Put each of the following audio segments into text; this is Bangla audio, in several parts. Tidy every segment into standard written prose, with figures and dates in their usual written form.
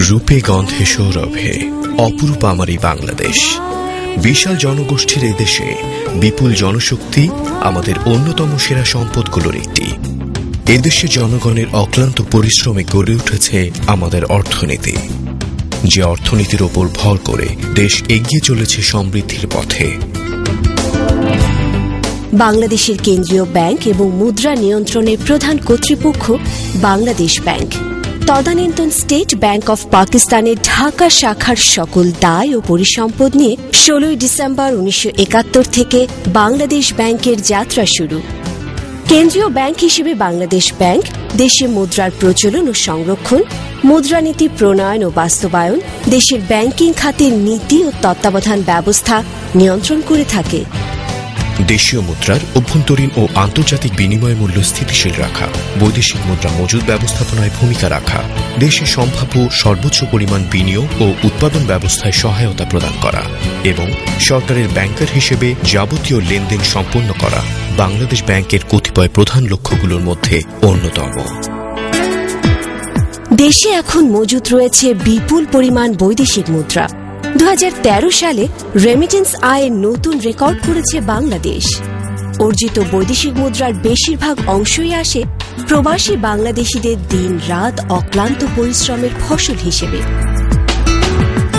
রূপে গন্ধে সৌরভে অপরূপ আমারই বাংলাদেশ। বিশাল জনগোষ্ঠীর এদেশে বিপুল জনশক্তি আমাদের অন্যতম সেরা সম্পদগুলোর একটি। এদেশে জনগণের অক্লান্ত পরিশ্রমে গড়ে উঠেছে আমাদের অর্থনীতি, যে অর্থনীতির ওপর ভর করে দেশ এগিয়ে চলেছে সমৃদ্ধির পথে। বাংলাদেশের কেন্দ্রীয় ব্যাংক এবং মুদ্রা নিয়ন্ত্রণের প্রধান কর্তৃপক্ষ বাংলাদেশ ব্যাংক তদানীন্তন স্টেট ব্যাংক অফ পাকিস্তানের ঢাকা শাখার সকল দায় ও পরিসম্পদ নিয়ে 16 ডিসেম্বর 1971 থেকে বাংলাদেশ ব্যাংকের যাত্রা শুরু। কেন্দ্রীয় ব্যাংক হিসেবে বাংলাদেশ ব্যাংক দেশে মুদ্রার প্রচলন ও সংরক্ষণ, মুদ্রানীতি প্রণয়ন ও বাস্তবায়ন, দেশের ব্যাংকিং খাতের নীতি ও তত্ত্বাবধান ব্যবস্থা নিয়ন্ত্রণ করে থাকে। দেশীয় মুদ্রার অভ্যন্তরীণ ও আন্তর্জাতিক বিনিময় মূল্য স্থিতিশীল রাখা, বৈদেশিক মুদ্রা মজুদ ব্যবস্থাপনায় ভূমিকা রাখা, দেশে সম্ভাব্য সর্বোচ্চ পরিমাণ বিনিয়োগ ও উৎপাদন ব্যবস্থায় সহায়তা প্রদান করা এবং সরকারের ব্যাংকার হিসেবে যাবতীয় লেনদেন সম্পন্ন করা বাংলাদেশ ব্যাংকের কতিপয় প্রধান লক্ষ্যগুলোর মধ্যে অন্যতম। দেশে এখন মজুদ রয়েছে বিপুল পরিমাণ বৈদেশিক মুদ্রা। 2013 সালে রেমিটেন্স আয়ের নতুন রেকর্ড করেছে বাংলাদেশ। অর্জিত বৈদেশিক মুদ্রার বেশিরভাগ অংশই আসে প্রবাসী বাংলাদেশিদের দিন রাত অক্লান্ত পরিশ্রমের ফসল হিসেবে।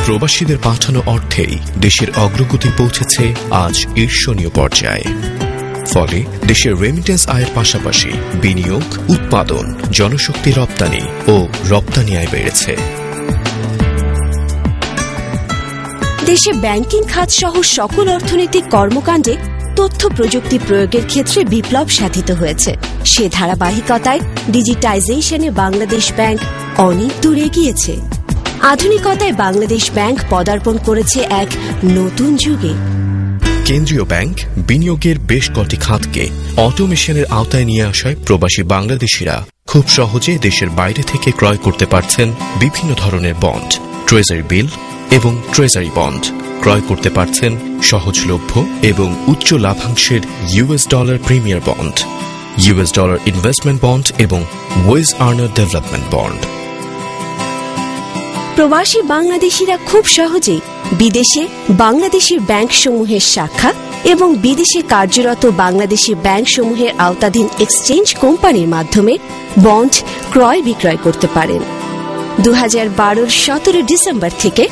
প্রবাসীদের পাঠানো অর্থেই দেশের অগ্রগতি পৌঁছেছে আজ ঈর্ষণীয় পর্যায়ে। ফলে দেশের রেমিটেন্স আয়ের পাশাপাশি বিনিয়োগ, উৎপাদন, জনশক্তি রপ্তানি ও রপ্তানি আয় বেড়েছে। দেশে ব্যাংকিং খাত সহ সকল অর্থনৈতিক কর্মকাণ্ডে তথ্য প্রযুক্তি প্রয়োগের ক্ষেত্রে বিপ্লব সাধিত হয়েছে। সে ধারাবাহিকতায় ডিজিটাইজেশনে বাংলাদেশ ব্যাংক অনেক দূর এগিয়েছে। আধুনিকতায় বাংলাদেশ ব্যাংক পদার্পণ করেছে এক নতুন যুগে। কেন্দ্রীয় ব্যাংক বিনিয়োগের বেশ কটি খাতকে অটোমেশনের আওতায় নিয়ে আসায় প্রবাসী বাংলাদেশিরা খুব সহজে দেশের বাইরে থেকে ক্রয় করতে পারছেন বিভিন্ন ধরনের বন্ড, ট্রেজারি বিল এবং ট্রেজারি বন্ড ক্রয় করতে পারছেন সহজলভ্য এবং উচ্চ লাভাংশের US dollar premier bond, US dollar investment bond এবং ওয়েজ আর্নার ডেভেলপমেন্ট বন্ড। প্রবাসী বাংলাদেশিরা খুব সহজেই বিদেশে বাংলাদেশি ব্যাংকসমূহের শাখা এবং বিদেশে কার্যরত বাংলাদেশি ব্যাংকসমূহের আওতাধীন এক্সচেঞ্জ কোম্পানির মাধ্যমে বন্ড ক্রয় বিক্রয় করতে পারেন। 2012 17 ডিসেম্বর থেকে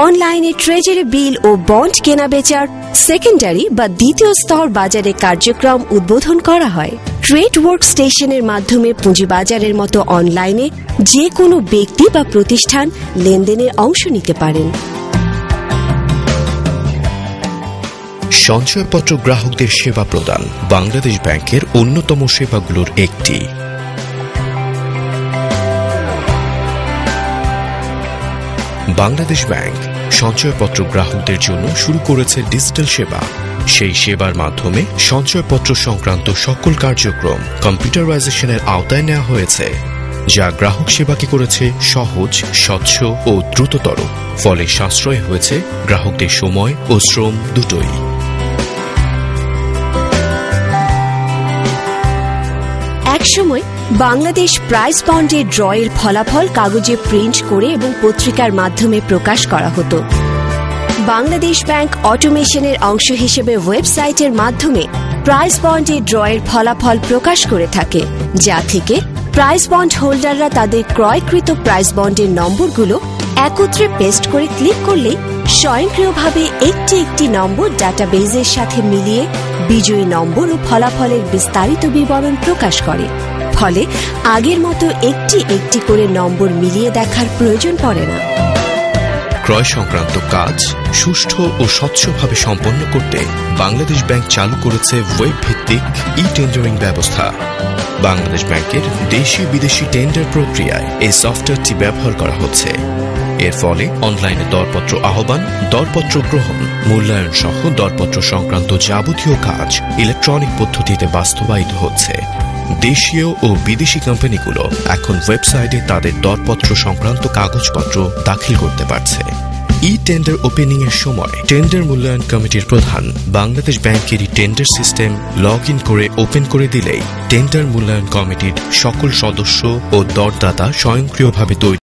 অনলাইনে ট্রেজারি বিল ও বন্ড কেনাবেচার সেকেন্ডারি বা দ্বিতীয় স্তর বাজারে কার্যক্রম উদ্বোধন করা হয়। ট্রেড ওয়ার্ক স্টেশনের মাধ্যমে পুঁজিবাজারের মতো অনলাইনে যে কোনো ব্যক্তি বা প্রতিষ্ঠান লেনদেনের অংশ নিতে পারেন। সঞ্চয়পত্র গ্রাহকদের সেবা প্রদান বাংলাদেশ ব্যাংকের অন্যতম সেবাগুলোর একটি। বাংলাদেশ ব্যাংক সঞ্চয়পত্র গ্রাহকদের জন্য শুরু করেছে ডিজিটাল সেবা। সেই সেবার মাধ্যমে সঞ্চয়পত্র সংক্রান্ত সকল কার্যক্রম কম্পিউটারাইজেশনের আওতায় নেওয়া হয়েছে, যা গ্রাহক সেবাকে করেছে সহজ, স্বচ্ছ ও দ্রুততর। ফলে সাশ্রয় হয়েছে গ্রাহকদের সময় ও শ্রম দুটোই। একসময় বাংলাদেশ প্রাইজ বন্ডের ড্রয়ের ফলাফল কাগজে প্রিন্ট করে এবং পত্রিকার মাধ্যমে প্রকাশ করা হতো। বাংলাদেশ ব্যাংক অটোমেশনের অংশ হিসেবে ওয়েবসাইটের মাধ্যমে প্রাইজ বন্ডের ড্রয়ের ফলাফল প্রকাশ করে থাকে, যা থেকে প্রাইজ বন্ড হোল্ডাররা তাদের ক্রয়কৃত প্রাইজ বন্ডের নম্বরগুলো একত্রে পেস্ট করে ক্লিক করলেই স্বয়ংক্রিয়ভাবে একটি একটি নম্বর ডাটাবেজের সাথে মিলিয়ে বিজয়ী নম্বর ও ফলাফলের বিস্তারিত বিবরণ প্রকাশ করে। ফলে আগের মতো একটি একটি করে নম্বর মিলিয়ে দেখার প্রয়োজন পড়ে না। ক্রয় সংক্রান্ত কাজ সুষ্ঠু ও স্বচ্ছভাবে সম্পন্ন করতে বাংলাদেশ ব্যাংক চালু করেছে ওয়েব ভিত্তিক ই-টেন্ডারিং ব্যবস্থা। বাংলাদেশ ব্যাংকের দেশি বিদেশি টেন্ডার প্রক্রিয়ায় এই সফটওয়্যারটি ব্যবহার করা হচ্ছে। এর ফলে অনলাইনে দরপত্র আহ্বান, দরপত্র গ্রহণ, মূল্যায়ন সহ দরপত্র সংক্রান্ত যাবতীয় কাজ ইলেকট্রনিক পদ্ধতিতে বাস্তবায়িত হচ্ছে। দেশীয় ও বিদেশি কোম্পানিগুলো এখন ওয়েবসাইটে তাদের দরপত্র সংক্রান্ত কাগজপত্র দাখিল করতে পারছে। ই টেন্ডার ওপেনিং এর সময় টেন্ডার মূল্যায়ন কমিটির প্রধান বাংলাদেশ ব্যাংকেরই টেন্ডার সিস্টেম লগ ইন করে ওপেন করে দিলেই টেন্ডার মূল্যায়ন কমিটির সকল সদস্য ও দরদাতা স্বয়ংক্রিয়ভাবে তৈরি